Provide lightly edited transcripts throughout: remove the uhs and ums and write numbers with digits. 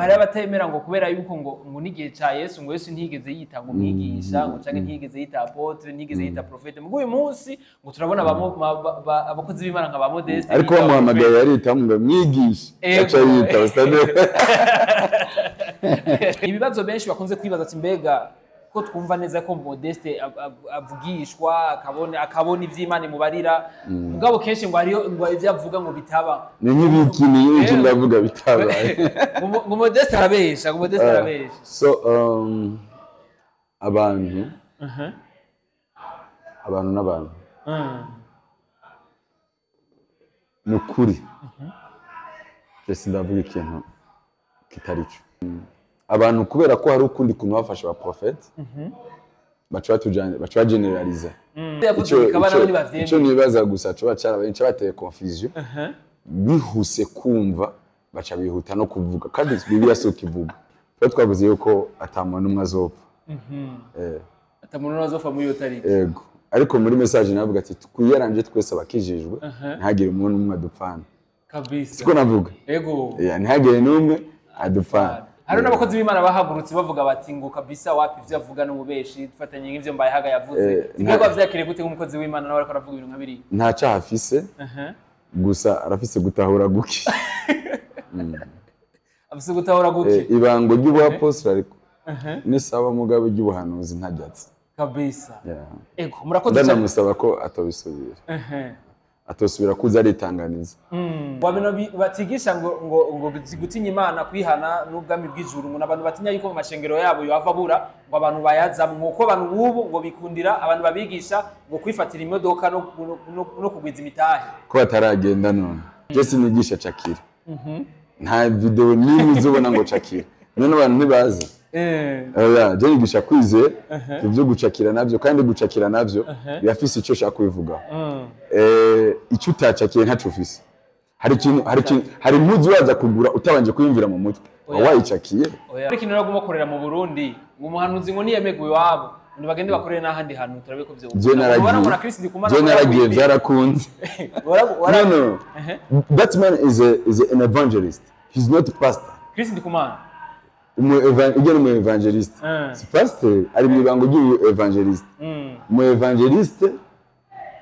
hari abatemera ngo kubera yuko ngo nigihe ca Yesu ngo Yesu ntigeze yita ngo mwigisha ngo canke ntigeze yita apotre ntigeze yita prophète mu uyu munsi ngo turabona abakozi b'Imana nka ba Modeste ariko bamuhamagaye yarita ngo mwigisha aca yita ustade ibibazo benshi bakunze kwibaza ati mbega ko twumva neza ko Modeste avugishwa akabona ivy'Imana mubarira mugabo kenshi ngo hariyo ngo ivyo avuga ngo bitaba ni nk'ibikini ndavuga bitaba ngo Modeste arabesha so abantu n'abantu nukuri Jesse ndavuga ikintu kitari cyo abantu kubera ko hari ukundi kuntu bafasha ba prophète baca generalize icyo nibaza gusa cyo bacarabenshi bateye confusion bihuse kumva baca bihuta no kuvuga kandi Bibiliya so kivuga twavuze yuko atamuntu umwe azopfa atamuntu azopfa muri yo tariki yego ariko muri message navuga ati twiyaranje twese abakijijwe ntagire umuntu umwe adupfana kabisa siko navuga yego ntagire n'umwe adupfana hari n'abakozi b'Imana bahagurutse bavuga bati ngo kabisa wapi ivyo avuga no mubeshi dufatanye nk'ivyo mbaye haga yavuze twebwe avyakire gute nk'umukozi w'Imana nawe ariko aravuga ibintu nkabiri nta cyaha afise gusa arafise gutahura guki afise gutahura guki ibango ry'ubuapostle ariko ni sawa mugabo ry'ubuhanuzi ntajyatse kabisa ego murakoze cyane ndamusaba ko atobisubira atosubira kuza aritanganiza wabino batigisha ngo gutinya Imana kwihana n'ubwami bw'ijuru ngo abantu batinya yuko mu mashengero yabo yava bura ngo abantu bayaza nk'uko abantu bubu ngo bikundira abantu babigisha ngo kwifatira imodoka no kugwiza imitahe ko bataragenda none Jesse nigisha Cakira nta video n'imwe uzobona ngo Cakira none abantu ntibaza je nigisha kwizera ivyo gucakira navyo kandi gucakira navyo yafise ico shaka kubivuga icyo utacakiye ntaco ufise hari impuzu waza kugura utabanje kuyumvira mu mutwe wayicakiye ariko niraguma korera mu Burundi ngo umuhanuzi ngo niyemeguye wabo nibagende bakorere n'ahandi hantu turabe ko je naragiye byarakunze no that man is an evangelist, he's not a pastor. Chris Ndikumana mu evangelist si pastor ari mu bango ry'u evangelist mu evangelist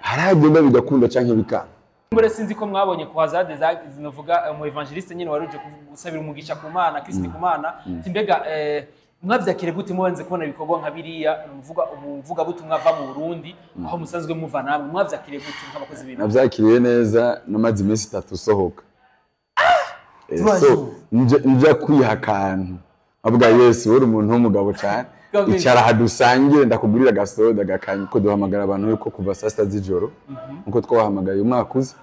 haragenda bigakunda canke bikana mbere sinzi ko mwabonye kwa Zade zinovuga mu evangelist nyine waruje gusabira umugisha ku Mana Chris Ndikumana timbega mwavyakire gute mubanze kubona bikorwa nka biriya umuvuga butumwa ava mu Burundi aho musanzwe muva namwe mwavyakire gute nk'abakozi b'Imana navyakiriye neza namaze iminsi 3 sohoka so nja kwihakana avuga Yesu uri umuntu w'umugabo cyane icara hadusangire ndakugurira gasoda gakanye ko duhamagara abantu yuko kuva saa 6 z'ijoro nkuko twahamagaye umwaka uzi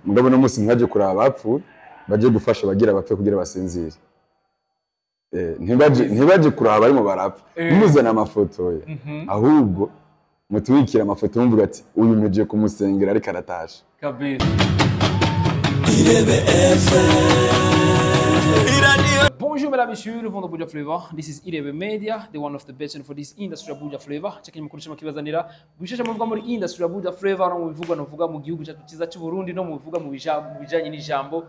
mugabo no musi mwaje kuraba abapfuye baje gufasha bagira bapfe kugira basinzire ntibaje kuraba bari mu barapfa muzana amafoto ye ahubwo mutwikira amafoto mvuga ati uyu muje kumusengera ariko aratasha kabisa Bonjour mesdames et messieurs, le vent de Abuja Flavor. This is Irebe Media, the one of the best for this industry Abuja Flavor. Chakini mukurisha makibazanira. Bishasha muvuga muri industry Abuja Flavor no mubivuga no vuga mu gihugu cyacu cyiza cy'u Burundi no mubivuga mu bijanye n'ijambo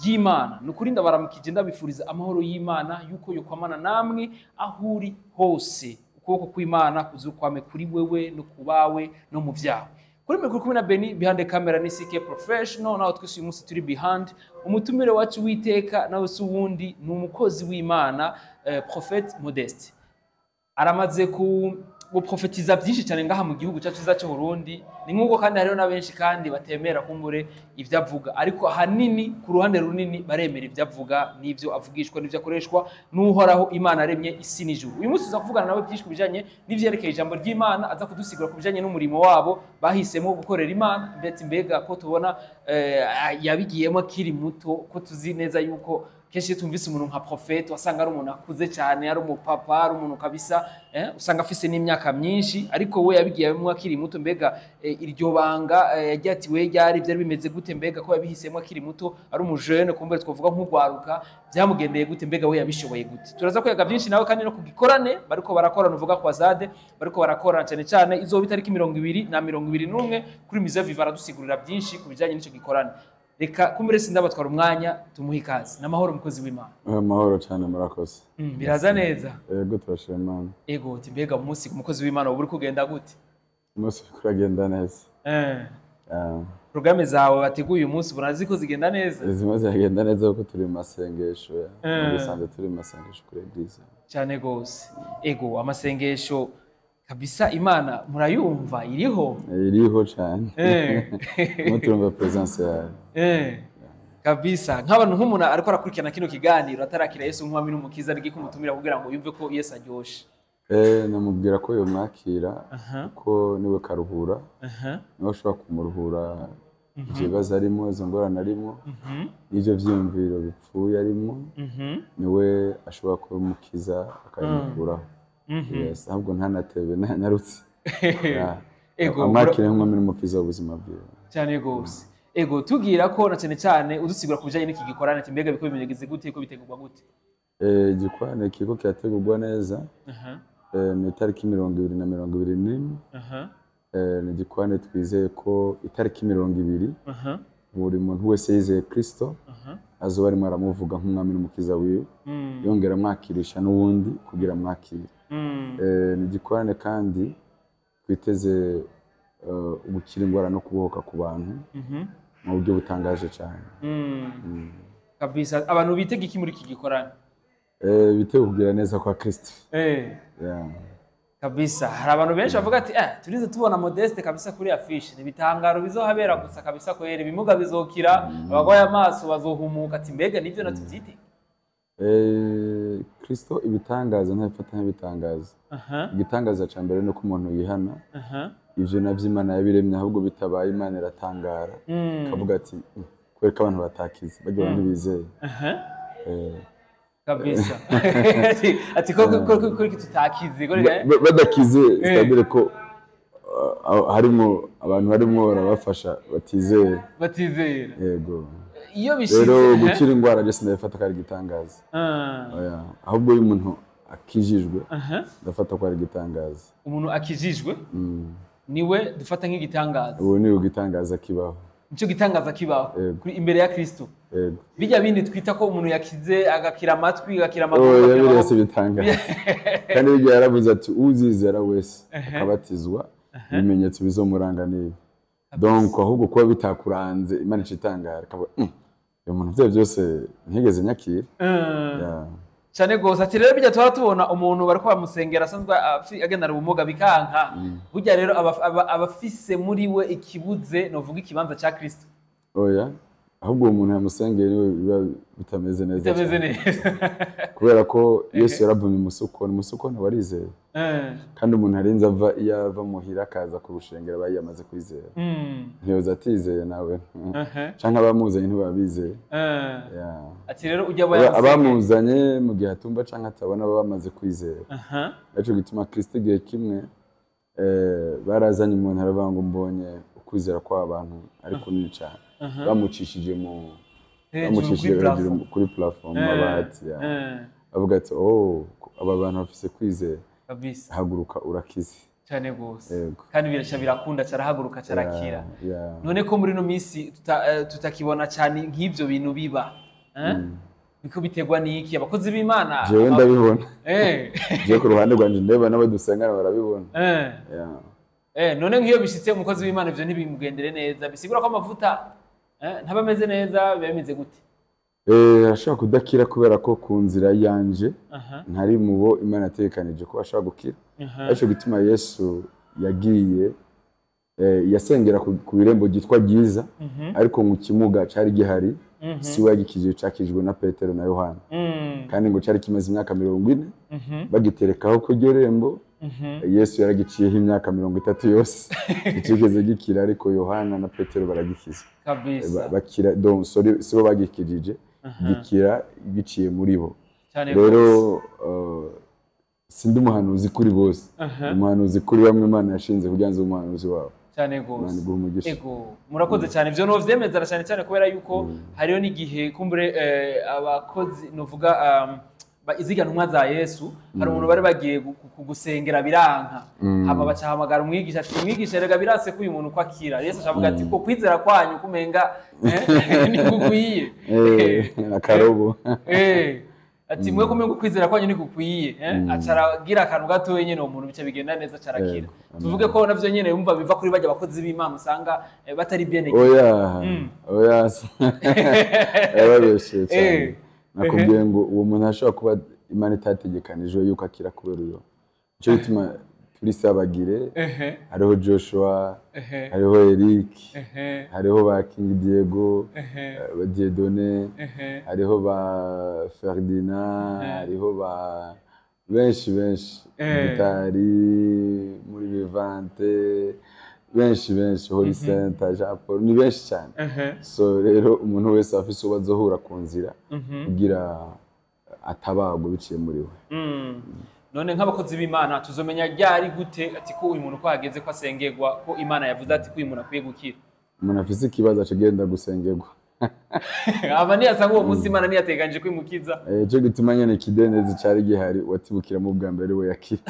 ry'Imana. Nukuri ndabaramukije ndabifuriza amahoro y'Imana yuko yokwamana namwe ahuri hose. Ukuboko kw'Imana kuzukwame kuri wewe no kubawe no mu vyawe. Kuri mikuru kumwe na Beni behind the camera ni CK Professional naho twese uyu munsi turi behind umutumire wacu witeka nawe se uwundi ni umukozi w'Imana Prophet Modeste aramaze guprofetiza byinshi cyane ngaha mu gihugu cyacu cyiza cy'u Burundi ni nkuko kandi hariho na benshi kandi batemera kumbure ivyo avuga ariko hanini ku ruhande runini baremera ivyo avuga n'ivyo avugishwa n'ivyo akoreshwa n'uhoraho Imana aremye isi n'ijuru uyu munsi uzakuvugana nawe byinshi kubijanye n'ivyerekeye ijambo ry'Imana aza kudusigura kubijanye n'umurimo wabo bahisemo gukorera Imana ndetse mbega ko tubona yabigiyemo akiri muto ko tuzi neza yuko kenshi tumvise umuntu nka prophet wasanga ari umuntu akuze cyane ari umupapa ari umuntu kabisa usanga afise n'imyaka myinshi ariko we yabigiyemo akiri muto mbega iryo banga yagyatiwe ryari byari bimeze gute mbega ko yabihisemo akiri muto ari umujene kumbere twavuga nk'ugwaruka byamugendeye gute mbega we yabishoboye gute turaza kwiga byinshi nawe kandi no kugikorane bariko barakorana uvuga kwa Zade bariko barakorana cyane cyane izo bitariki 20 na 21 kuri Mise Viva aradusigurira byinshi kubijanye n'ico gikorane reka kumbere sindabatwara umwanya tumuhe ikaze n'amahoro mukozi w'Imana. Amahoro cyane murakoze. Biraza neza. Yego turashima Imana. Ego timbega umunsi ku mukozi w'Imana ubu uri kugenda gute? Umunsi kuragenda neza. Programme zawe bateguye umunsi burazi ko zigenda neza? Zimaze zigenda neza kuko turi mu masengesho ya. Dusanzwe turi mu masengesho kuri eglise. Cyane gose. Ego amasengesho kabisa Imana murayumva iriho? Iriho cyane. Muturumva presence yayo. Kabisa nk'abantu nk'umuntu ariko arakurikirana kino kiganiro atarakira Yesu nk'umwami n'umukiza ari kumutumira kugira ngo yumve ko Yesu aryoshe. Namubwira ko yo mwakira ko niwe karuhura. Niwe ushobora kumuruhura ibibazo arimo, izo ngorane arimo, n'ivyo vyiyumviro bipfuye arimo, niwe ashobora kumukiza akabimukuraho. Yes, ahubwo ntanatebe nanyarutse. Ego amakire nk'umwami n'umukiza w'ubuzima bwiwe. Cyane gose. Ego tugira ko na cyane udusigura kubijanye n'iki gikorana ati mbega biko bimenyegeze gute ko bitegurwa gute? Gikorana kiko kirategurwa neza. Ni itariki 2021. Ni gikorane twizeye ko itariki 20. Buri muntu wese yizeye Kristo azoba arimo aramuvuga nk'umwami n'umukiza wiwe, yongera mwakirisha n'uwundi kugira mwakire. Ni gikorane kandi twiteze gukira indwara no kubohoka ku bantu mu buryo butangaje cyane. Kabisa abantu bitega iki muri iki gikorane? Bitega kugira neza kwa Kristo. Kabisa hari abantu benshi bavuga ati turize tubona Modeste kabisa kuri affiche nibitangaro bizohabera gusa kabisa ko yere bimuga bizokira abagwaye amaso bazohumuka ati mbega nivyo natuvyite. Kristo ibitangaza ntafata nk'ibitangaza. Igitangaza ca mbere no ko umuntu yihana. Ivyo navyo Imana yabiremye ahubwo bitabaye Imana iratangara. Kavuga ati kwereka abantu batakize bagiye abantu bizeye. Kabisa. Ati ko tutakize badakize c'est-à-dire ko harimo abantu barimo barabafasha batizera. Yego. Iyo bishize rero gukira indwara je sinabifata ko ari gitangaza. Ahubwo uyu muntu akijijwe ndafata ko ari gitangaza. Umuntu akijijwe niwe dufata nk'igitangaza. Ubu ni ugitangaza kibaho. Nico gitangaza kibaho kuri imbere ya Kristo. Bijya bindi twita ko umuntu yakize agakira amatwi agakira amaguru. Yabirese bitangaza. Kandi bijya yaravuze ati uzizera wese akabatizwa ibimenyetso bizomuranga nibi. Donc ahubwo kuba bitakuranze Imana icitangara kabo uyu muntu byo byose ntigeze nyakira. Cyane gose ati rero bijya twaba tubona umuntu bariko bamusengera asanzwe agendana ubumuga bikanka burya rero abafise muri we ikibuze novuga ikibanza ca Kristo. Oya ahubwo umuntu yamusengeye niwe bitameze neza. Kubera ko Yesu yaravumye umusuko ntiwarizeye. Kandi umuntu arinze ava muhira akaza kurushengera bayi yamaze kwizera. Ntiyoza atizeye nawe. Canke abamuzanye ntibabizeye. Ati rero ujya abamuzanye mu gihe atumva canke atabona bamaze kwizera. Naco gituma Kristo igihe kimwe barazanye umuntu aravuga ngo mbonye ukwizera kw'abantu ari kunini cyane. Bamucishije kuri platform abati avuga ati aba bantu bafise kwizera kabisa haguruka urakize cyane gose kandi birasha birakunda carahaguruka carakira. None ko muri no minsi tutakibona cyane nk'ivyo bintu biba biko bitegwa niki abakozi b'Imana jewe ndabibona je ku ruhande rwanje ndeba n'abadusengana barabibona. None nk'iyo bishitse umukozi w'Imana ivyo ntibimugendere neza bisigura ko amavuta ntabameze neza bemeze gute? Ashaka kudakira kubera ko ku nzira yanje ntari mubo Imana yatekanije ko ashaka gukira. Aco gituma Yesu yagiye yasengera ku birembo gitwa Giza ariko mu kimuga cari gihari siwe yagikije cakijwe na Petero na Yohana. Kandi ngo cari kimaze imyaka 40 bagiterekaho ku gerembo. Yesu yaragiciyeho imyaka 30 yose ikigeze gikira ariko Yohana na Petero baragikiza kabisa bakira donc sibo bagikirije gikira giciye muri bo. Rero sindi umuhanuzi kuri bose umuhanuzi kuri bamwe Imana yashinze kuganza umuhanuzi wabo cyane gose. Ego murakoze cyane ivyo no vyemezera cyane kubera yuko hariyo n'igihe kumbure abakozi novuga iziga ntumwa za Yesu hari umuntu bari bagiye kugusengera biranka hama bacahamagara umwigisha ati umwigisha rega birase ko uyu muntu ko akira Yesu avuga ati ko kwizera kwanyu kumenga nikugwiye akarobo ati mwe kumenga kwizera kwanyu nikugwiye acaragira akantu gato nyene umuntu bice bigenda neza carakira tuvuge ko navyo nyene yumva biva kuri bajya abakozi b'Imana usanga batari bien oya yarabeshe cyane nakubwiye ngo uwo muntu ashobora kuba Imana itategekanije yuko akira kubera uyo cyo bituma turi sabagire hariho Joshua hariho Eric hariho ba King Diego ba Dieudonné hariho ba Ferdinand hariho ba benshi bitari muri Vivante benshi Holy Saint Jean Paul ni benshi cyane so rero umuntu wese afise ubazohura ku nzira kugira atabagwe biciye muri we none nk'abakozi b'Imana tuzomenya ryari gute ati ko uyu muntu ko hageze ko asengerwa ko Imana yavuze ati ko uyu muntu akwiye gukira umuntu afise ikibazo acagenda gusengerwa aba niyasanga uwo munsi Imana niyateganije kwimukiza cyo gituma nyene kidendezi cari gihari watibukira mu bwa mbere we yakira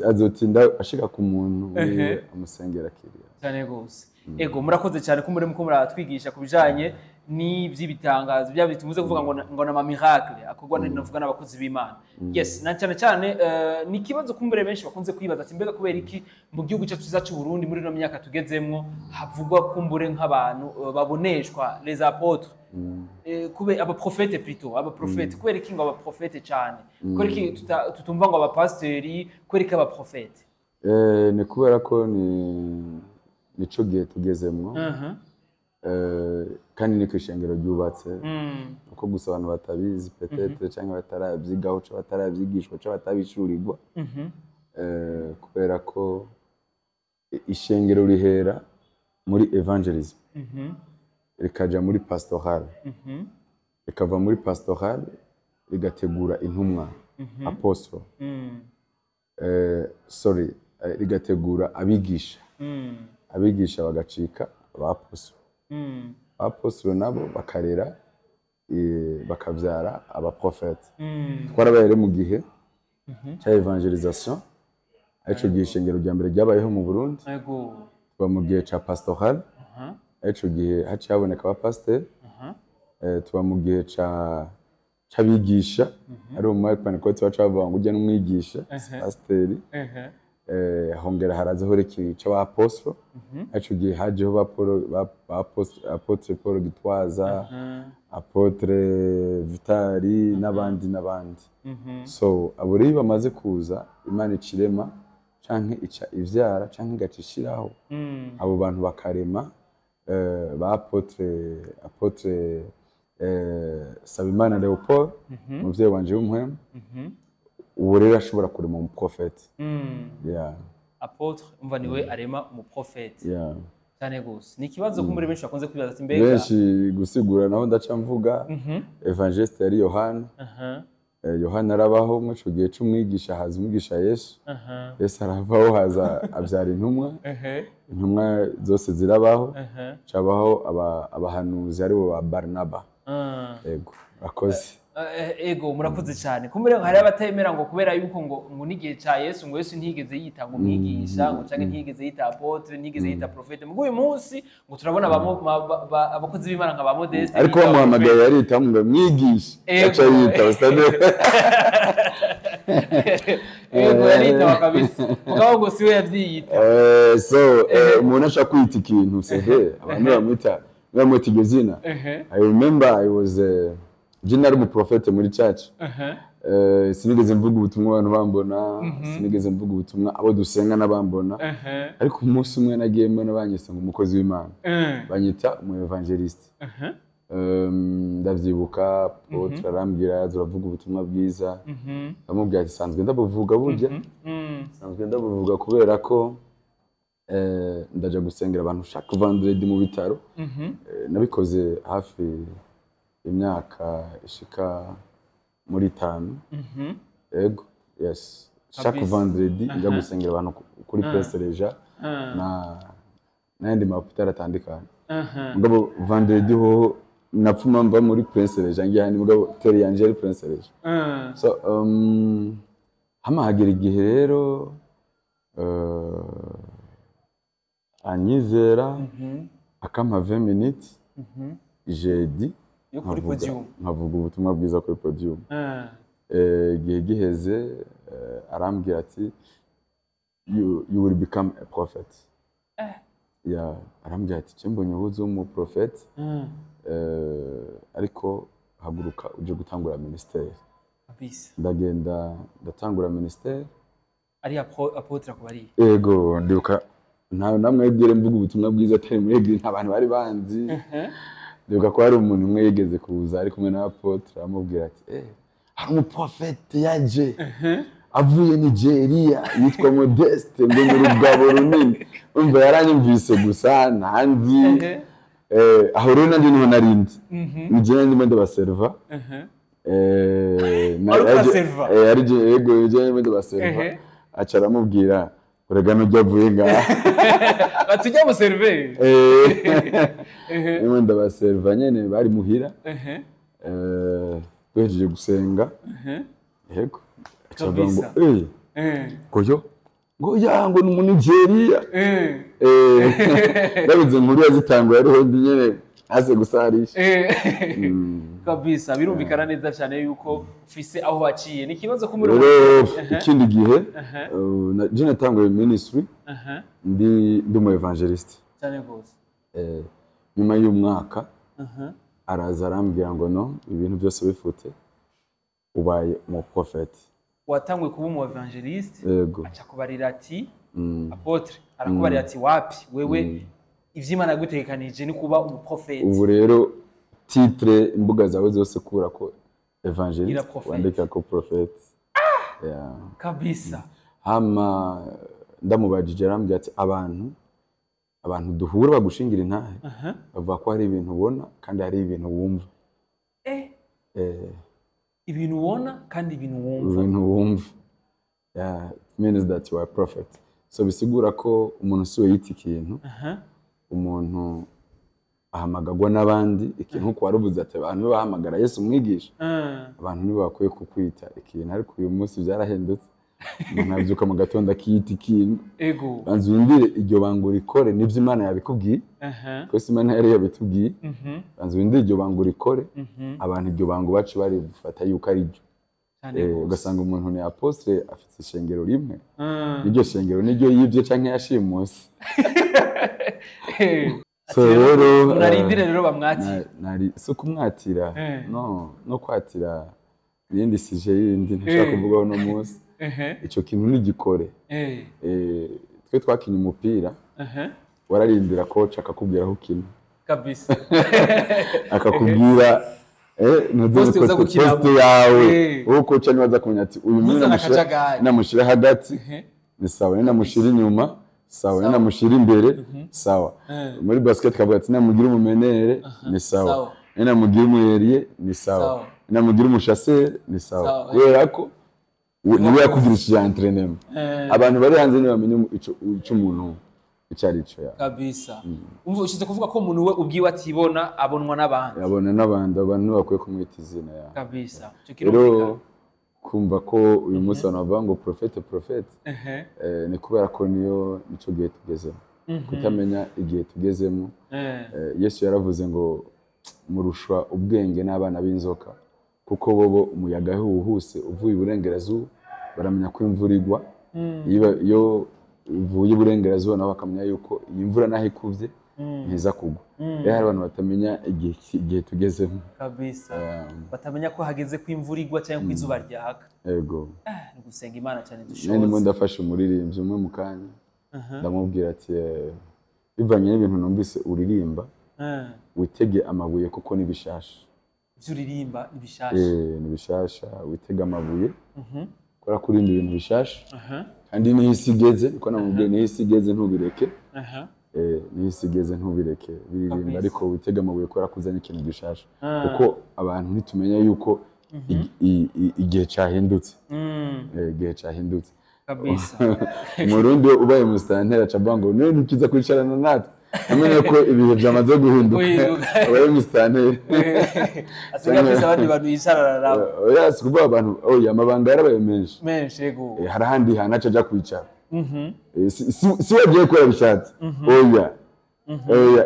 azotinda ashika ku muntu wiwe amusengera akiriya cyane gose ego murakoze cyane ko muri muko muratwigisha kubijanye n'ivy'ibitangazo bya bitumuze kuvuga ngo na miracle akogwa navuga n'abakozi b'Imana yes na cyane ni kibazo kumbere benshi bakunze kwibaza ati mbega kubera iki mu gihugu cyacu cyiza cy'u Burundi muri no myaka tugezemmo havugwa kumbure nk'abantu baboneshwa les apôtres kube aba prophète plutôt aba prophète kubera iki ngo aba prophète cyane kubera iki tutumva ngo aba pasteurs kubera iki aba prophète ni kubera ko nico gihe tugezemmo kandi ni kwishengero ryubatse uko gusa abantu batabizi peut-être cyangwa batarabyigaho cyo batarabyigishwa cyo batabishurirwa kubera ko ishengero rihera muri evangelism rikaja muri pastoral rikava muri pastoral rigategura intumwa apostle rigategura abigisha bagacika abapostle apostle nabo bakarera bakavyara abaprofete twarabaye mu gihe cya evangelisation aco gihe ishengero rya mbere ryabayeho mu Burundi twa mu gihe ca pastoral aco gihe haciye haboneka abapasteur twa mu gihe c'abigisha ari mu Pentecote baca bavuga ngo ujya n'umwigisha pasteri hongera harazeho reki c'abapostle aco gihe hajeho apotre Paul Gitwaza apotre Vitali n'abandi so abo rero bamaze kuza Imana icirema canke ica ivyara canke igacishiraho abo bantu bakarema ba apotre Sabimana Leopold muvyeyi wanje w'umuhemu uwo rero ashobora kurema mu prophète apotre umva niwe arema mu prophète cyane gose ni kibazo ko muri benshi bakunze kwibaza ati mbega benshi gusigura naho ndaca mvuga evangeliste yari Yohana Yohana arabaho mu cyo gihe c'umwigisha haza umwigisha Yesu aravaho haza abyara intumwa zose zirabaho cabaho abahanuzi ari bo ba Barnaba ego akoze ego murakoze cyane kumbere hari abatemera ngo kubera yuko ngo nigihe ca Yesu ngo Yesu ntigeze yita ngo mwigisha ngo canke ntigeze yita apotre ntigeze yita prophète mu uyu munsi ngo turabona abakozi b'Imana nka ba Modeste ariko bamuhamagaye yarita ngo mwigisha aca yita ustade ego yarita kabisa mugabo ngo siwe yavyiyita so umuntu ashaka kwita ikintu sehe abantu bamwita iryo zina I remember I was Jinari mu prophète muri church sinigeze mvuga ubutumwa abantu bambona sinigeze mvuga ubutumwa abo dusenga nabambona ariko umunsi umwe nagiye mbona banyise ngo umukozi w'Imana banyita mu evangeliste ndavyibuka Paul arambwira turavuga ubutumwa bwiza amubwira ati sanzwe ndabuvuga burya sanzwe ndabuvuga kubera ko ndaja gusengera abantu chaque vendredi mu bitaro nabikoze hafi imyaka ishika muri 5 ego yes chaque vendredi njya gusengera abantu kuri Presse Leja na nandi mapitara atandukanye ngabo vendredi ho napfuma mva muri Prince Regis ngiye hani mugabo teri yanje ari Prince Regis. So hama hagira igihe rero anyizera akampa 20 minutes jeudi yo kuri podium nkavuga ubutumwa bwiza kuri podium. Igihe giheze arambwira ati you will become a prophet. Ya arambwira ati cyembonye ubuze mu prophet ariko haguruka uje gutangura ministeri. Kabisa. Ndagenda ndatangura ministeri ari apotre akubari. Ego ndibuka ntawe namwe yegere mvuga ubutumwa bwiza atari muri eglise abantu bari banzi. Ndibuka ko hari umuntu umwe yegeze kuza ari kumwe na apotre amubwira ati hari umuprofete yaje avuye Nigeria yitwa Modeste ngo mu rugabo runini umva yaranyumvise gusa ntanzi aho rero nandi niho narindi nigenda ndimo ndabaserva ari yego ndimo ndabaserva acara amubwira urega no jyavuye ngaha batujya mu serve ndimo ndabaserva nyene bari muhira twejeje gusenga yego kabisa koyo ngo yango ni Nigeria ndabize nkuru yazitangwa yari nyene hase gusarisha kabisa birumvikana neza cyane yuko ufise aho waciye ni kibazo ko muri ikindi gihe je natanguye ministry ndi mu evangelist cyane gose nyuma y'umwaka araza arambwira ngo no ibintu byose bifute ubaye mu prophet. Watangwe kuba mu evangelist acha kubarira ati apotre arakubarira ati wapi wewe ivy'Imana gutekanije ni kuba umu prophet. Ubu rero titre imbuga zawe zose kura ko evangelist wandika ko prophet. Kabisa. Hama ndamubajije arambwira ati abantu duhura bagushingira intahe bavuga ko hari ibintu ubona kandi hari ibintu wumva. Ibintu ubona kandi ibintu wumva. Ibintu wumva. Means that you are a prophet. So bisigura ko umuntu siwe yita ikintu. Umuntu ahamagagwa n'abandi ikintu ko warubuze ati abantu bahamagara Yesu umwigisha. Abantu nibo bakwiye kukwita ikintu ariko uyu munsi byarahindutse. Nabyuka mu gatondo akiyita ikintu. Ego. Banzu windire iryo bango rikore nivyo Imana yabikubwiye. Kwese Imana yari yabitubwiye. Banzu windire iryo bango rikore. Abantu iryo bango bacu bari bufata yuko ari ryo. Ugasanga umuntu ni apostle afite ishengero rimwe. Iryo shengero niryo yivye canke yashimuse. So rero narindire rero bamwatira. Nari so kumwatira. No kwatira yindi sije yindi ntashaka kuvugaho no munsi. Ico kintu nigikore. Twe twakinye umupira. Wararindira coach akakubwira aho kintu. Kabisa. Akakubwira nuze poste yawe. Uko coach nibaza kumenya ati uyu muntu namushira hagati. Ni sawa namushira inyuma. Sawa namushira imbere. Sawa. Muri basket kavuga ati namugira umumenere ni sawa. Namugira umuyeriye ni sawa. Namugira umushasser ni sawa. Kubera ko niwe yakugirishije entraînement. Abantu bari hanze ni bamenye ico umuntu icari cyo ya. Kabisa. Umva ushize kuvuga ko umuntu we ubwiwe atibona abonwa n'abandi. Abona n'abandi abantu bakwiye kumwita izina ya. Kabisa. Rero kumva ko uyu munsi banavuga ngo prophet ni kubera ko nico gihe tugezemo. Kutamenya igihe tugezemo. Yesu yaravuze ngo murushwa ubwenge n'abana b'inzoka. Kuko bobo umuyaga huhuse uvuye iburengerazuba baramenya ko imvura igwa iyo uvuye iburengerazuba nabo bakamenya yuko iyi mvura naho ikuvye ntiza kugwa. Rero hari abantu batamenya igihe tugezemo. Kabisa. Batamenya ko hageze ko imvura igwa cyangwa ko izuba ryaka. Yego. Ni gusenga Imana cyane dushoboza. Nani ndafashe umuririmbyi umwe mu kanya. Ndamubwira ati bivanye n'ibintu numvise uririmba. Witege amabuye kuko ni bishasha. Vyuririmba ibishasha. Nibishasha witega amabuye. Kora kurinda ibintu bishasha. Kandi ni isigeze uko namubwiye ni isigeze ntubireke. Ni isigeze ntubireke biririmba ariko witega amabuye kora kuzanya ikintu gishasha. Kuko abantu nitumenya yuko igihe cyahindutse. Igihe cyahindutse. Kabisa. Umurundi ubaye mu stantera cabango none ukiza kwicarana natwe. amenye ko ibihe byamaze guhinduka abaye mustane asigaye afise abandi bantu yisarara oya sikuba abantu oya amabanga yarabaye menshi yego hari ahandi hanaca aja kwicara si wagiye kora bishatse oya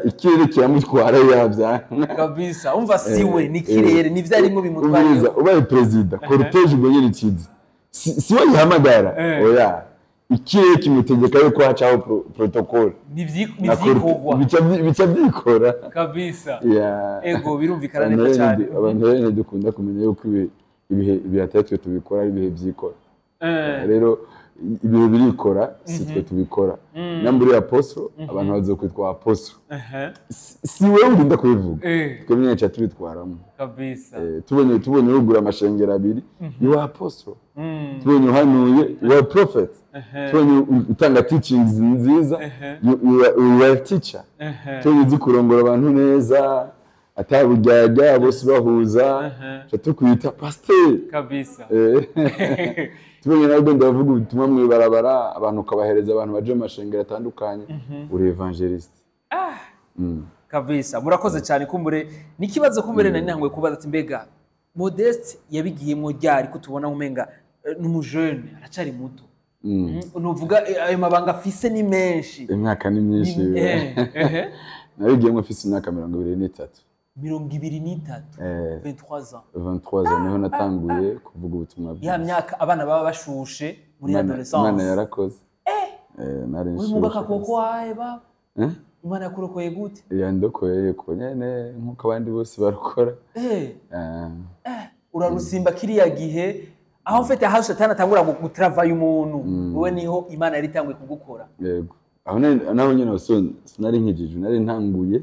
ikirere kiramutwara yabya kabisa umva siwe nikirere nivyarimwe bimutwara ubaye president cortege ubwo nyine kizi si we yihamagara oya ikirere kimutegeka yuko hacaho protocol nivyikogwa bica byikora kabisa ego birumvikana neza cyane abantu rero dukunda kumenya yuko ibihe bihatatwe tubikora ari ibihe byikora rero ibihe birikora si twe tubikora namburi apostle abantu bazokwitwa apostle si wewe urinda kubivuga twemye nyaca tubitwaramo kabisa tubonye ugura amashengero abiri you apostle tubonye uhanuye you prophet tubonye utanga teachings nziza you are teacher tubonye zikurongora abantu neza atabujyaga bose bahuza tukwita pasteur kabisa tubonye nabwo ndavuga ubutumwa mwibarabara abantu kabahereza abantu baje mu mashengero atandukanye uri evangeliste kabisa murakoze cyane kumbure nikibazo kumbere nani ntangwe kubaza ati mbega Modeste yabigiyemo ryari ko tubona umenga n'umujeune aracari muto nuvuga ayo mabanga afise ni menshi imyaka ni myinshi nabigiyemo afise imyaka 23 23 ans 23 ans niho natanguye kuvuga ubutumwa bwiza ya myaka abana baba bashushe muri adolescence Imana yarakoze nari nshushe uri mugaka koko ba Imana yakurokoye gute yandokoye ko nyene nkuko abandi bose barukora urarusimba kiriya gihe aho mfite aho satani atangura gutravaye umuntu wowe niho Imana yari itanguye kugukora yego aho naho nyene sinari nkijije nari ntanguye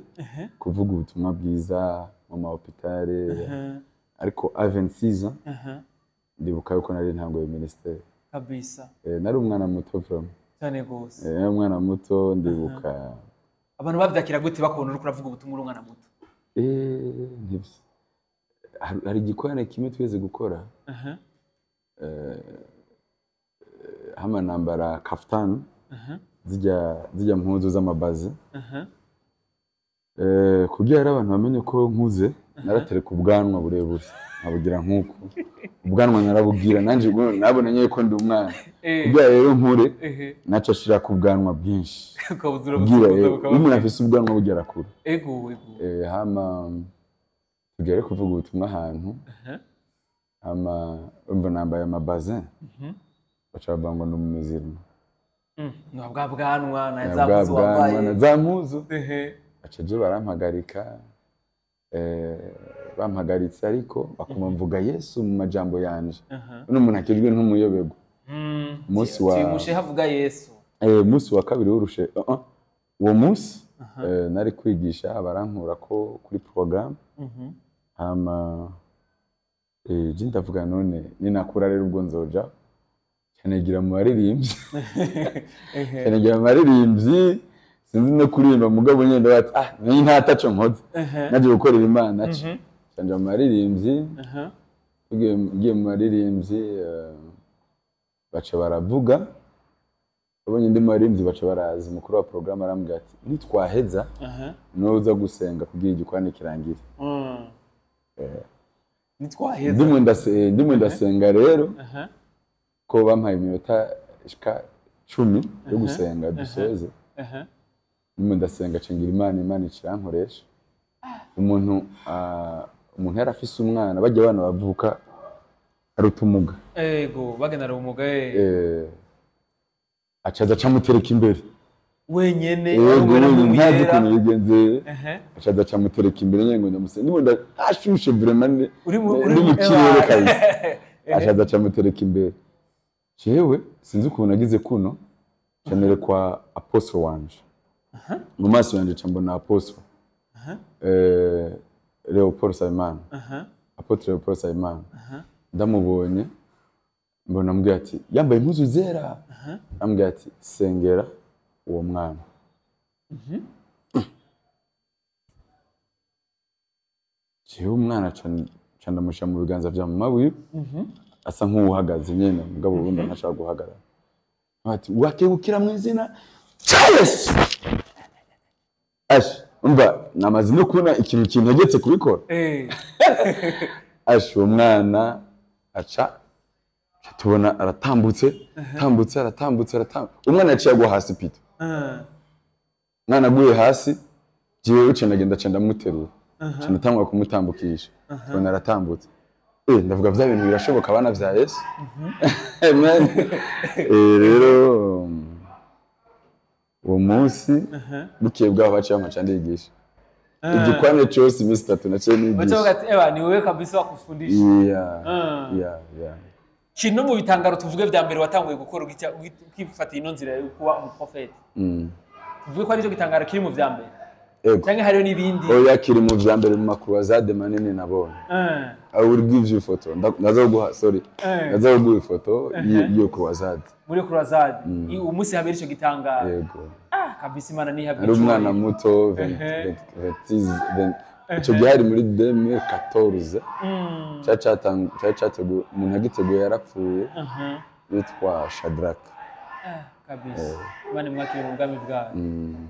kuvuga ubutumwa bwiza mu ma hopitale ariko 26 ans ndibuka yuko nari ntanguye ministere kabisa nari umwana muto from cyane gose umwana muto ndibuka abantu bavyakira gute bakubona uri kuravuga ubutumwa uri umwana muto ntibyo hari igikorane kimwe tweze gukora hama nambara kaftan zijya mpuzu z'amabaze kugira abantu bamenye ko nkuze naratereka ubwanwa burebure nkabugira nkuko ubwanwa narabugira nanje nabona nyeye ko ndi umwana kugira rero nkure naca shira ku bwanwa bwinshi ukabuzura umuntu afise ubwanwa bugera kure ego hama tugere kuvuga ubutumwa ahantu hama umva nambaye amabaze baca bangwa n'umuzirimo bwa bwanwa na zamuzu wambaye na zamuzu acaje barampagarika bampagaritse ariko bakuma mvuga Yesu mu majambo yanje n'umuntu akijwe ntumuyoberwa umunsi wa timushe havuga Yesu umunsi wa kabiri urushe uwo munsi nari kwigisha barankura ko kuri programme hama je ndavuga none ninakura rero ubwo nzoja cyanegira mu baririmbyi cyanegira mu baririmbyi sinzi no kuririmba mugabo nyende bati ni ntataco nkoze naje gukorera Imana cyanja mu baririmbyi tugiye mu baririmbyi baca baravuga abonye ndi mu baririmbyi baca barazi mukuru wa programme arambwira ati nitwaheza noza gusenga kugira igikwane kirangire nitwaheza ndimo ndasenga rero ko bampaye iminota ishika 10 yo gusenga dusoze ndimo ndasenga cengira Imana ikirankoresha umuntu yarafise umwana bajya abana bavuka arutumuga ego bagenera umuga acaza camutereka imbere wenyene ntazi ukuntu bigenze acaza camutereka imbere nyengo ndamusenga ndimo ndashushe vraiment uri mu kirere kabisa acaza camutereka imbere jewe sinzi ukuntu nagize kuno cyane kwa apostle wanje mu maso yanje cyambona apostle Leopold Simon apotre Leopold Simon ndamubonye mbona mbwira ati yambaye impuzu zera ambwira ati sengera uwo mwana jewe umwana candamusha mu biganza vya mama wiwe asa nk'uhagaze nyene mugabo ubundi ntashaka guhagarara ati wakegukira mu izina cya Yesu umva namaze no kubona ikintu kintegetse kubikora umwana aca tubona aratambutse umwana yaciye agwa hasi pito umwana aguye hasi jiwe uce ndagenda cenda muterura cyo natangwa kumutambukisha tubona aratambutse ndavuga vya bintu birashoboka abana vya Yesu amen rero uwo munsi bukiye bwaho baciye amaca ndigisha igikwane cyose iminsi 3 naciye nigisha baca bagati ni wewe kabisa wakufundisha yeah kino mu bitangaro tuvuge vya mbere watanguye gukora ukifata ino nzira yo kuba umuprofete tuvuge ko ari cyo gitangaro kiri mu vya mbere cyangwa hariyo nibindi oya kiri mu vya mbere mu makruazade manini nabonye I will give you photo ndazoguha ndazoguha ifoto yo croisade muri croisade umunsi habera ico gitangaro yego kabisa imana ni habera ari umwana muto 20 ico gihari muri 2014 cyacateguye umuntu agiteguye yarapfuye yitwa Shadrach kabisa bane mwakira umugambi bwawe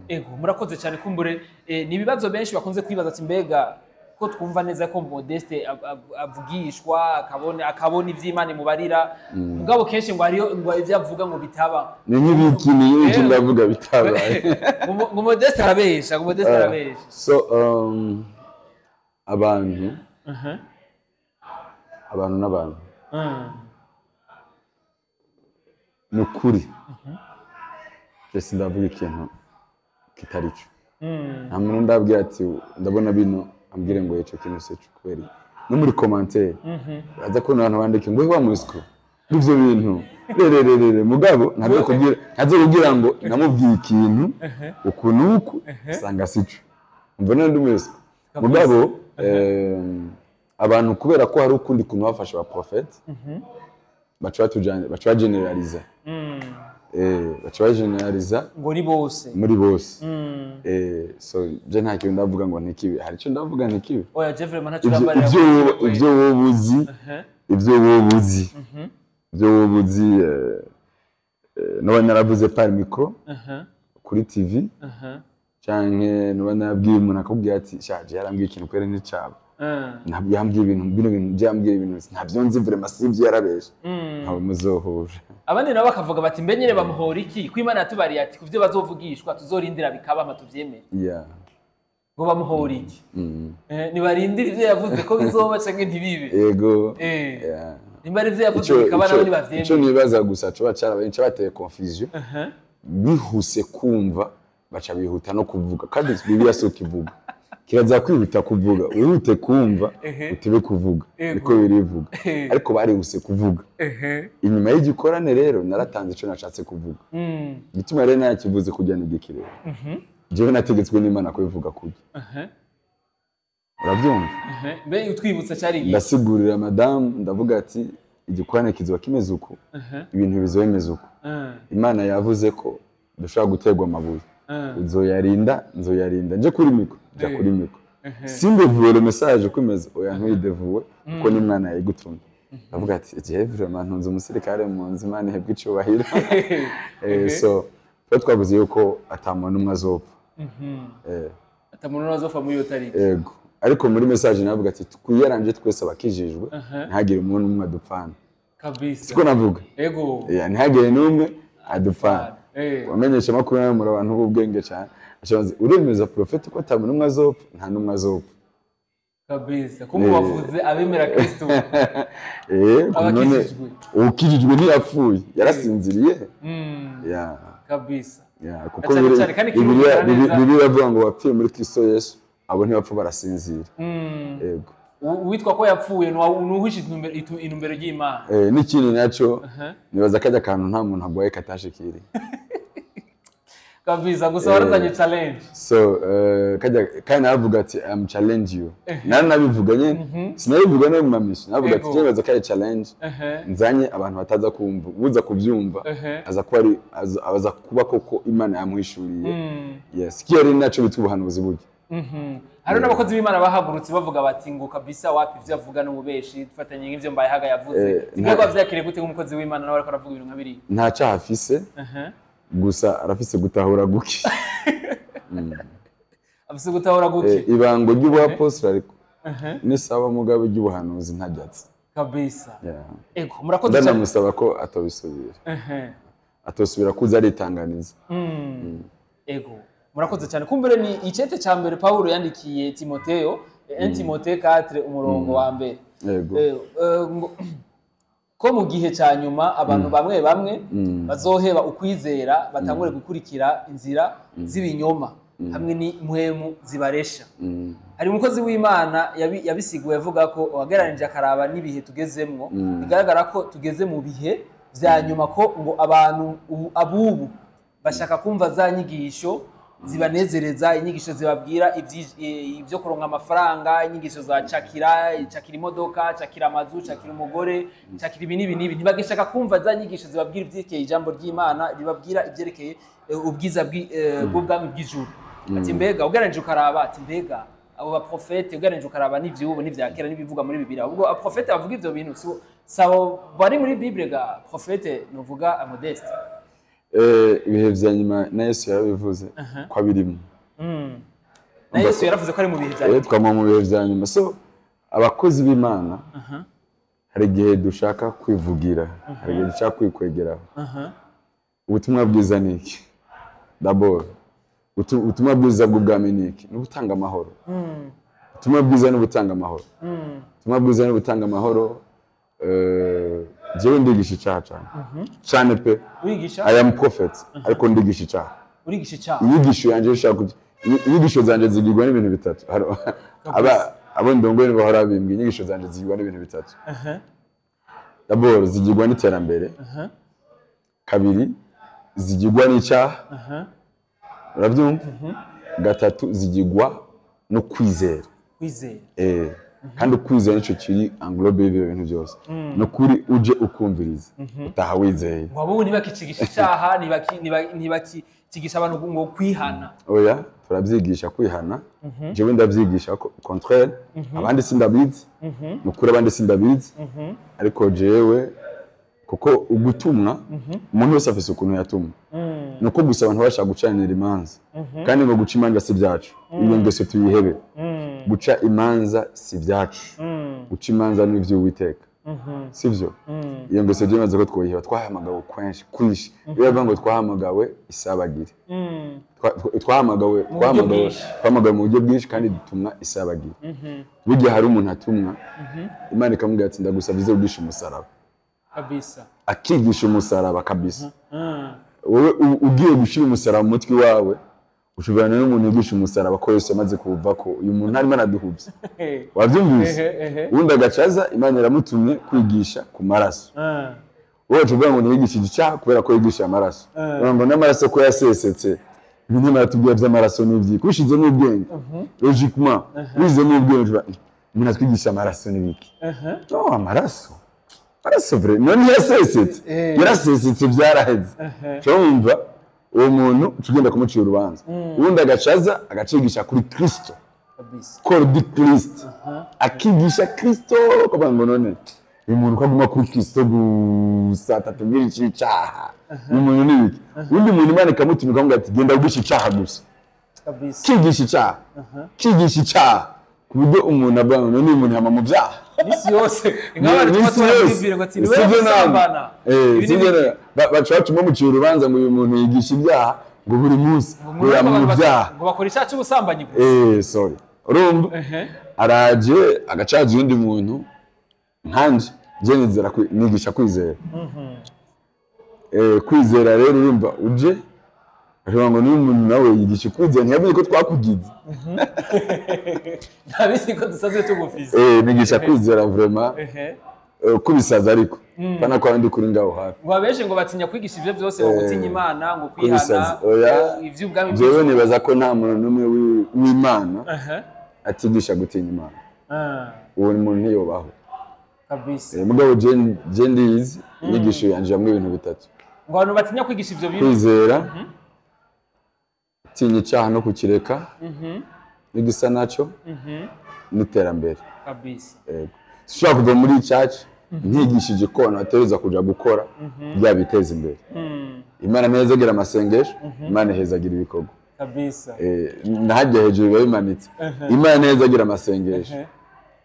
ego murakoze cyane kumbure nibibazo benshi bakunze kwibaza ati mbega ko twumva neza ko Modeste avugishwa akabona ivy'Imana mubarira mugabo kenshi ngo hariyo ngo ivyo avuga ngo bitaba ni nk'ibikini y'icyo ndavuga bitaba ngo Modeste arabesha so abantu n'abantu nukuri Jesse ndavuga ikintu kitari cyo nta muntu ndabwira ati ndabona bino ambwire ngo ico kintu se cyukweri no muri commentaire aza ko abantu bandike ngo wa musiko ivyo bintu rererere mugabo ntazo kugira ngo namubwiye ikintu ukunuku sanga sico mbona ndi musiko mugabo abantu kubera ko hari ukundi kuntu bafasha ba prophet bacha generalize bacha generalize ngo ni bose muri bose so je nta kintu ndavuga ngo ntikibi hari cyo ndavuga ntikibi oya je vraiment nta cyambarira ibyo wobuzi no naravuze par micro kuri TV canke no nabwiye umuntu akubwiye ati shaje yarambwiye ikintu kwere ni cyabo ntabwo yambwiye ibintu byambwiye ibintu ntabyo nzi vraiment sivyo yarabesha ntawe muzohuje abandi nabo bakavuga bati mbe nyene bamuhora iki ko Imana yatubariye ati kuvyo bazovugishwa tuzorindira bikaba amatuvyemere ngo bamuhora iki nibarindira ivyo yavuze ko bizoba canke ntibibe yego nimbari ivyo yavuze bikaba nabo nibavyemere ico nibaza gusa cyo bacara bateye confusion bihuse kumva baca bihuta no kuvuga kandi Bibiliya so kivuga kiraza kwihuta kuvuga wihute kumva utebe kuvuga niko birivuga ariko barihuse kuvuga inyuma y'igikorane rero naratanze ico nashatse kuvuga gituma rero nakivuze kujyana igikirero jewe nategetswe n'Imana ko bivuga kujya urabyumva mbe utwibutsa cyari iki ndasigurira madame ndavuga ati igikorane kizoba kimeze uko ibintu bizomeze uko Imana yavuze ko dushobora gutegwa amabuye nzoyarinda nje kuri mikro simbevuye le message kumeze oya ntuyidevuwe kuko n'Imana yayigutumye ndavuga ati je vraiment ntunze umusirikare mu nzi Imana ihebwe icubahiro so twavuze yuko atamuntu umwe azopfa atamuntu azopfa muri yo tariki yego ariko muri message navuga ati twiyaranje twese abakijijwe ntihagire umuntu umwe adupfana kabisa siko navuga yego ntihagire n'umwe adupfana wamenyesha makuru n'amura abantu b'ubwenge cyane ashabaze uremeza prophet ko atamuntu umwe azopfa nta numwe azopfa kabisa kumwe bavuze abemera Kristo none ukijijwe ntiyapfuye yarasinziriye kabisa kuko Bibiliya avuga ngo wapfuye muri Kristo Yesu abo ntibapfa barasinzira yego witwa ko yapfuye nuhishe inumbero y'Imana n'ikindi naco nibaza kajya kantu nta muntu agwaye katashikiri kabisa gusa warazanye challenge so kandi navuga ati I'm challenge you nabivuga nyene sinabivuga no mu mamisho navuga ati nibaza kajya challenge nzanye abantu bataza kumva uza kuvyumva aza kuba koko Imana yamuhishuriye yes kiyari naco bitubuhanuzi buryo hari n'abakozi b'Imana bahagurutse bavuga bati ngo kabisa wapi ivyo avuga no mubeshi dufatanye nk'ivyo mbaye haga yavuze nibwo vyakire gute nk'umukozi w'Imana nawe ariko aravuga ibintu nkabiri nta cahafise gusa arafise gutahura guki afise gutahura guke ibango ry'ubuapostoli ariko nisaba mugabo ry'ubuhanuzi ntajyatse kabisa. Ego murakoze cyane. Ndamusaba ko atobisubira. Atosubira kuza aritanganiza. Ego murakoze cyane. Kumbere ni icete ca mbere Paulo yandikiye Timotheo, Timotheo 4 umurongo wa mbere. Ego ko mu gihe ca nyuma abantu bamwe bazoheba ukwizera batangure gukurikira inzira z'ibinyoma hamwe ni mpwemu zibaresha. Hari umukozi w'Imana yabisiguye avuga ko wageranije akaraba n'ibihe tugezemwo bigaragara ko tugeze mu bihe vya nyuma, ko ngo abantu abubu bashaka kumva za nyigisho zibanezereza, inyigisho zibabwira ibyo kuronka amafaranga, inyigisho za cakira imodoka, cakira amazu, cakira umugore, cakira ibi n'ibi. Ntibagishaka kumva za nyigisho zibabwira ivyerekeye ijambo ry'Imana, ribabwira ivyerekeye ubwiza bw'ubwami bw'ijuru. Ati mbega ugeranije ukaraba, ati mbega abo baprofete ugeranije ukaraba n'ivyubu n'ivyakera n'ibivuga muri Bibiliya, ubwo aprofete bavuga ivyo bintu sabo bari muri Bible ga profete novuga Modeste. Ibihe vya nyuma na Yesu yarabivuze ko abirimo. Na Yesu yaravuze ko ari mu bihe vya nyuma. Twama mu bihe vya nyuma. So abakozi b'Imana hari igihe dushaka kwivugira, hari igihe dushaka kwikwegeraho. Ubutumwa bwiza ni iki? D'abord ubutumwa bwiza bw'ubwami ni iki? Ni gutanga amahoro. Ubutumwa bwiza ni gutanga amahoro. Ubutumwa bwiza ni gutanga amahoro. Jewe ndigisha icyaha cyane pe. I am prophet ariko ndigisha icyaha. Urigisha icyaha. Inyigisho yanje ushaka inyigisho zanje zigirwa n'ibintu bitatu. Abo ndongoye bahora bimbwa inyigisho zanje zigirwa n'ibintu bitatu. D'abord zigirwa n'iterambere. Kabiri zigirwa n'icyaha. Urabyumva? Gatatu zigirwa no kwizera. Kwizera. Kandi ukwizera nico kiri englobe y'ibyo bintu byose. No kuri uje ukumviriza utaha wizeye. Wabo nibakicisha icyaha nibakicisha abantu ngo kwihana. Oya turabyigisha kwihana. Jewe ndabyigisha contraire abandi sindabizi. Nukuri abandi sindabizi. Ariko jewe kuko ugutumwa umuntu wese afise ukuntu yatumwa. Nuko gusa abantu bashaka gucanira imanza. Kandi ngo guca imanza si byacu. Iyo ngeso tuyihebe. Guca imanza si byacu. Guca imanza ni ivy'Uwiteka. Sivyo? Iyo ngeso byemaze ko twoyiha twahamagawe kwishi. Iyo bavuga ngo twahamagawe isabagire. Twahamagawe mu buryo bwinshi kandi dutumwa isabagire. Burya hari umuntu atumwa Imana ikamubwira ati ndagusabye ubwisha umusaraba. Kabisa. Akigisha umusaraba kabisa. Wowe ugiye gushira umusaraba mu mutwe wawe ushobora n'umuntu yigisha umusaraba ko Yesu yamaze kuva ko uyu muntu arimo anaduhubye. Wabyumvise? Undi agacaza Imana iramutumye kwigisha ku maraso. Wowe tuvuga ngo niyigisha icyaha kubera ko yigisha amaraso. Ngo n'amaraso ko yasesetse. Ibintu natubwiye by'amaraso n'ibyi kushize n'ubwenge. Logiquement, wize n'ubwenge umuntu atwigisha amaraso n'ibiki. No amaraso. Amaraso vrai, none yasesetse. Yarasesetse byaraheze. Cyumva uwo muntu tugenda kumucira urubanza. Ubundi agacaza agacigisha kuri Kristo. Kor di Kristo. Akigisha Kristo kubango none. Uyu muntu kwaguma kuri Kristo gusa tatumira icyaha. Umuntu nibiki. Undi muntu Imana ikamutumika ngo ati genda ugisha icyaha gusa. Kigisha icyaha. Kigisha icyaha. Kuburyo umuntu abana none umuntu hama mu byaha. Nisi yose nk'abari twatubwira ngo ati niwe usambana. Bacacu mu muciro urubanza ngo uyu muntu yigisha ibyaha ngo buri munsi ngo mu byaha ngo bakora icyaha cy'ubusambanyi gusa. Sorry. Urumva? Araje agacaza undi muntu nkanje je nizera nigisha kwizera. Kwizera rero urumva uje ariko ngo niyo umuntu nawe yigisha kwizera ntiyabizi ko twakugize. Ntabizi ko dusaze tugufise. Nigisha kwizera vraiment. Kubisaza ariko bana kwa ndi kuri ngaho hafi. Wabeshe ngo batinya kwigisha ivyo byose ngo gutinya Imana ngo kwihana ivy'ubwami. Jewe nibaza ko nta muntu numwe w'Imana atigisha gutinya Imana. Uwo muntu ntiyobaho kabisa. Mugabo je ndizi inyigisho yanje hamwe ibintu bitatu. Ngo abantu batinya kwigisha ivyo bintu. Kwizera. Tinya icyaha no kukireka. N'igisa naco. N'iterambere. Kabisa. Sishobora kuva muri church ntigishije ko abantu batereza kuja gukora byabiteza imbere. Imana ntezagira amasengesho, Imana ihezagira ibikorwa. kabisa nahajya hejuru biba bimanitse Imana neza agira amasengesho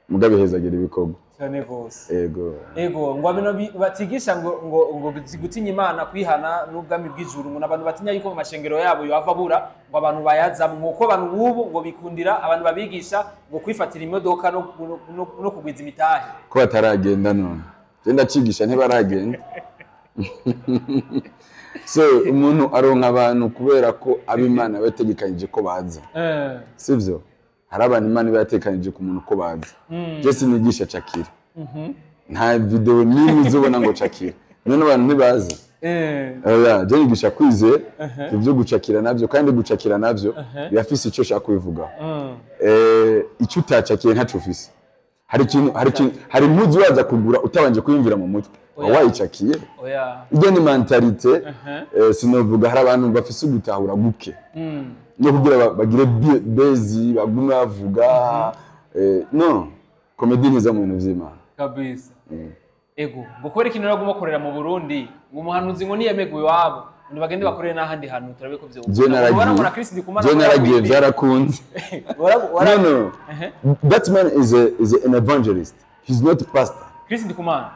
mugabe heza agira ibikorwa cyane gose ego ngo abino batigisha ngo gutinya Imana kwihana n'ubwami bw'ijuru ngo abantu batinya yuko mu mashengero yabo yava bura ngo abantu bayaza nkuko abantu bubu ngo bikundira abantu babigisha ngo kwifatira imodoka no kugwiza imitahe ko bataragenda none genda cigisha ntibaragenda so umuntu aronka abantu kubera ko ab'Imana bategekanyije ko baza sivyo hari abantu Imana batekanije ku muntu ko baza je sinigisha cakira nta video nimwe uzobona ngo cakira none abantu ntibaza je nigisha kwize ivyo gucakira navyo kandi gucakira navyo birafise ico shaka kubivuga icyo utacakiye ntaco ufise hari impuzu waza kugura utabanje kwiyumvira mu mutwe wayicakiye iyo ni mentalite sinovuga hari abantu bafise ugutahura guke no kugira bagire bezi bagume bavuga no comedy ntiza mu bintu vy'Imana kabisa ego gukora ikintu raguma korera mu Burundi ngo umuhanuzi ngo niyemeguye wabo ndi bagende bakorere n'ahandi hantu turabe ko vyo je naragiye byarakunze no that man is an evangelist, he's not a pastor. Chris Ndikumana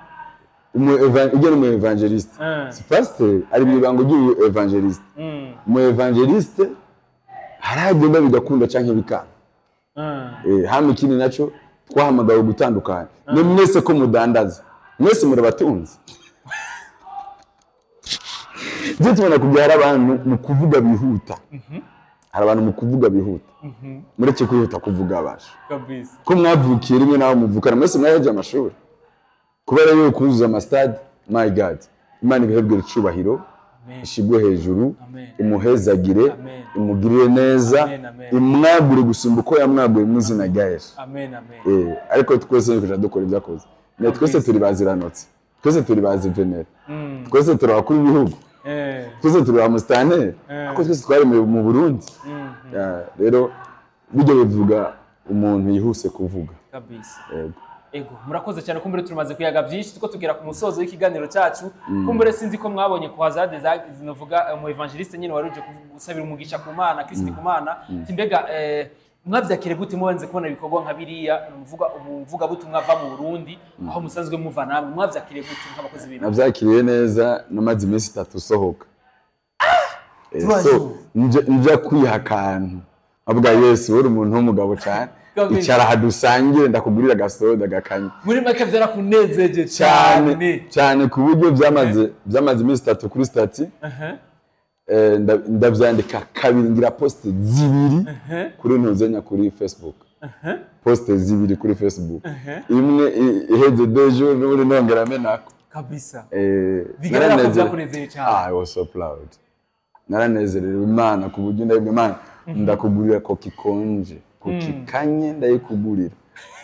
umu evangelist si pastor ari mu bango ry'u evangelist mu evangelist haragenda bigakunda canke bikana hama ikindi naco twahamagawe gutandukana ne mwese ko mudandaza mwese murabatunzi je tubona kubyara abantu mu kuvuga bihuta hari abantu mu kuvuga bihuta mureke kwihuta kuvuga abasha kabisa ko mwavukiye rimwe naho muvukana mwese mwaje amashuri kubera yo kuzuza amastade my god Imana ibihebwe icubahiro ishigwe hejuru imuhezagire imugirire neza imwagure gusumba uko yamwaguye mu izina rya Yesu amen ariko twese nikuja dukora ibyakoze ne twese turi baziranotse twese turi bazi venere twese turi abakuru b'ibihugu twese turi amustane ako twese twari mu Burundi rero bijye bivuga umuntu yihuse kuvuga kabisa ego murakoze cyane kumbere turumaze kuyaga byinshi tuko tugera ku musozo w'ikiganiro cyacu kumbere sinzi ko mwabonye ku hazade zinovuga mu evangeliste nyine waruje gusabira umugisha ku Mana Kristo ku Mana timbega mwavyakire gute mubanze kubona ibikorwa nka biriya umuvuga butumwa ava mu Burundi aho musanzwe muva namwe mwavyakire gute nk'abakozi b'Imana navyakiriye neza namaze iminsi 3 sohoka so nja kwihakantu avuga Yesu uri umuntu w'umugabo cyane icara hadusangire ndakugurira gasoda gakanye muri make byarakunezeje cyane ku buryo byamaze iminsi 3 kuri stati ndavyandika kabiri ngira post zibiri kuri ntuzenya kuri Facebook post zibiri kuri Facebook imwe iheze 2 jours n'uri nongera menako kabisa naranezerewe cyane I was so proud naranezerewe Imana ku buryo ndabibwe Imana ndakugurira ko kikonje kukikanye ndayikugurira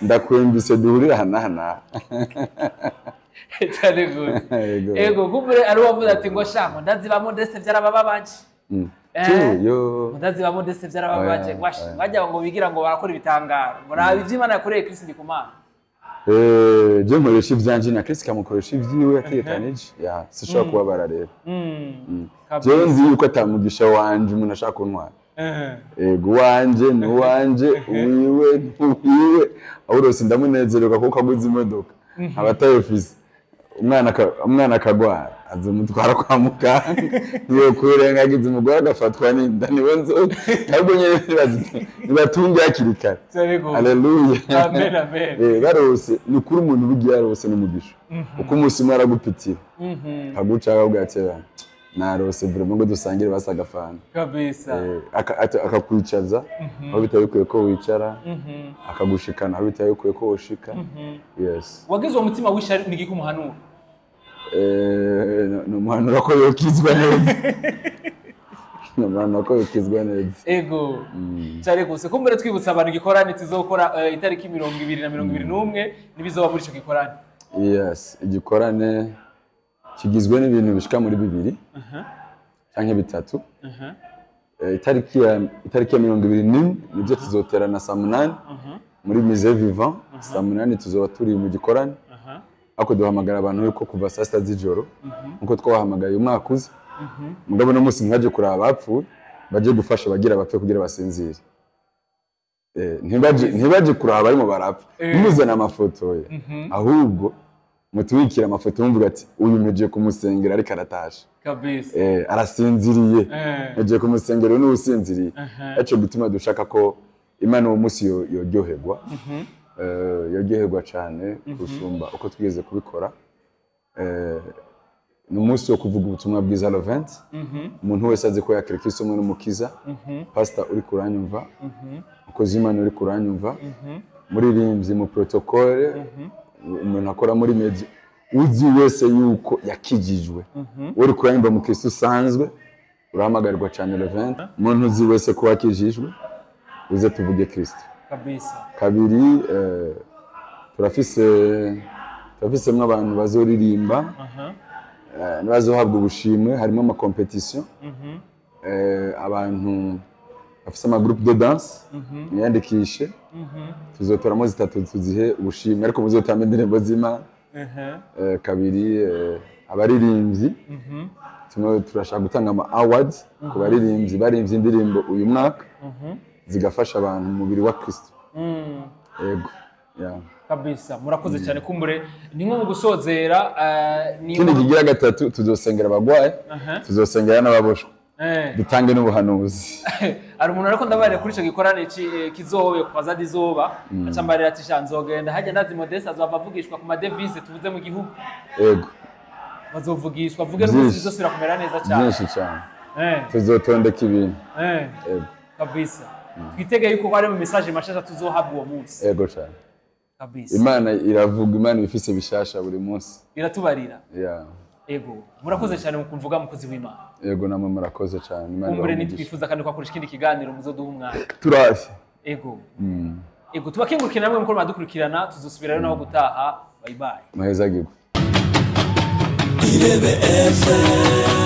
ndakwembise duhurira hana cyane gose ego kumbure ari wavuze ati ngo shamo ndaziba modeste byarabababanje yo ndaziba modeste byarababanje bajya ngo bigira ngo barakora ibitangaro murabi ivy'Imana yakoreye Kristo Ndikumana je nkoresha ivyanje na Kristo kamukoresha ivyiwe yatekanije sishobora kubabara rero je nzi yuko atamugisha wanje umuntu ashaka kuntwara ego wanje ni wanje uwiwe ahurose ndamunezererwa kuko aguze imodoka abatayofise umwana akagwara azumutwara kwa muganga niyo kurengagiza umugore agafatwa n'inda niwe nzo ntabwo nyene nibatunge yakirikara haleluya amen barose ni kuri umuntu bigiye yarose n'umugisha uko umunsi umwe aragupitira aguca akabwatse narose vraiment ngo dusangire basagafana kabisa akakwicaza aho bitayikuye ko wicara akagushikana aho bitayikuye ko woshika yes wagize umutima wishari nigiko muhanura no muhanura ko yokizwa neza no muhanura ko yokizwa neza ego cyare gose kumbere twibutsa abantu gikorane tizokora itariki 2021 nibizoba muri cyo gikorane yes igikorane kigizwe n'ibintu bishika muri 2 canke 3 itariki ya 20 nibyo tuzoterana saa 8 muri Musée Vivant saa 8 tuzoba turi mu gikorane ako duhamagara abantu yuko kuva saa 6 z'ijoro nkuko twabahamagaye umwaka uzi mugabo no musi mwaje kuraba bapfuye baje gufasha bagira bapfe kugira basinzire. Ntibaje kuraba barimo barapfa nimuzana amafoto ye ahubwo mutubikira amafoto mvuga ati uyu meje kumusengera ariko aratasha kabisa arasinziriye meje kumusengera n'usinziriye aco gutuma dushaka ko Imana uwo munsi yoryoherwa yoryoherwa cyane gusumba uko twigeze kubikora ni umunsi wo kuvuga ubutumwa bwiza le 20 umuntu wese azi ko yakira Kristo umwe n'umukiza pastor uri kuranyumva ukoze Imana uri kuranyumva muririmbyi mu protocole umuntu akora muri media uzi wese yuko yakijijwe uri kuranyumva mu Kristo usanzwe urahamagarwa cyane le 20 umuntu uzi wese ko wakijijwe uze tuvuge Kristo kabisa. Kabiri turafise mw'abantu bazoririmba nabazohabwa ubushimwe harimo ama competition abantu bafise ama groupe de danse yandikishe tuzotoramo 3 tuzihe ubushimwe ariko muzotamba indirimbo z'Imana. Kabiri abaririmbyi turashaka gutanga ama awards ku baririmbyi barimvye indirimbo uyu mwaka zigafasha abantu mu mubiri wa Kristo. Yego kabisa murakoze cyane kumbure ni nko mu gusozera kindi kigira gatatu tuzosengera abagwaye tuzosengera n'ababoshwe dutange n'ubuhanuzi. Ari umuntu ariko ndabarira kuri ico gikorane kizowe kwaza dizoba acambarira ati shanzogenda hajya ndazi Modeste azova avugishwa ku madevise tuvuze mu gihugu. Yego bazovugishwa vuge n'umunsi bizosubira kumera neza cyane byinshi cyane tuzotondeka ibintu. Yego kabisa twitegeye yuko bari mu message mashasha tuzohabwa uwo munsi. Yego cyane kabisa Imana iravuga Imana ifise bishasha buri munsi iratubarira. Yego murakoze cyane mu kumvuga mukozi w'Imana. Yego namwe murakoze cyane Imana kumbure nitwifuza kandi kwakoresha ikindi kiganiro muzoduha umwanya turafi. Yego yego tubakengurukira namwe mukora madukurikirana tuzosubira rero naho gutaha. Bye bye maheza gigo Irebe FM